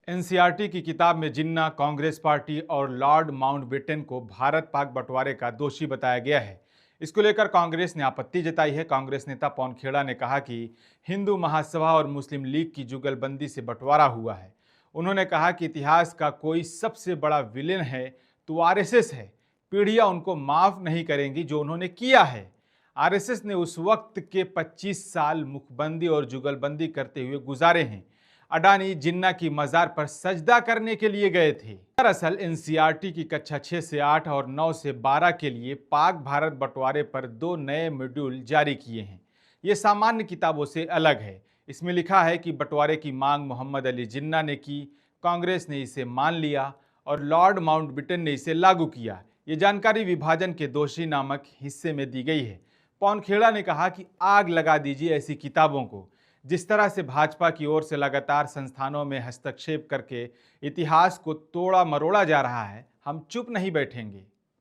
NCERT की किताब में जिन्ना, कांग्रेस पार्टी और लॉर्ड माउंटबेटन को भारत पाक बंटवारे का दोषी बताया गया है। इसको लेकर कांग्रेस ने आपत्ति जताई है। कांग्रेस नेता पवन खेड़ा ने कहा कि हिंदू महासभा और मुस्लिम लीग की जुगलबंदी से बंटवारा हुआ है। उन्होंने कहा कि इतिहास का कोई सबसे बड़ा विलेन है तो आरएसएस है। पीढ़ियां उनको माफ नहीं करेंगी जो उन्होंने किया है। आरएसएस ने उस वक्त के 25 साल मुखबंदी और जुगलबंदी करते हुए गुजारे हैं। अडानी जिन्ना की मजार पर सजदा करने के लिए गए थे। दरअसल एनसीईआरटी की कक्षा 6 से 8 और 9 से 12 के लिए पाक भारत बंटवारे पर 2 नए मॉड्यूल जारी किए हैं। ये सामान्य किताबों से अलग है। इसमें लिखा है कि बंटवारे की मांग मोहम्मद अली जिन्ना ने की, कांग्रेस ने इसे मान लिया और लॉर्ड माउंटबेटन ने इसे लागू किया। ये जानकारी विभाजन के दोषी नामक हिस्से में दी गई है। पवन खेड़ा ने कहा कि आग लगा दीजिए ऐसी किताबों को। जिस तरह से भाजपा की ओर से लगातार संस्थानों में हस्तक्षेप करके इतिहास को तोड़ा मरोड़ा जा रहा है, हम चुप नहीं बैठेंगे।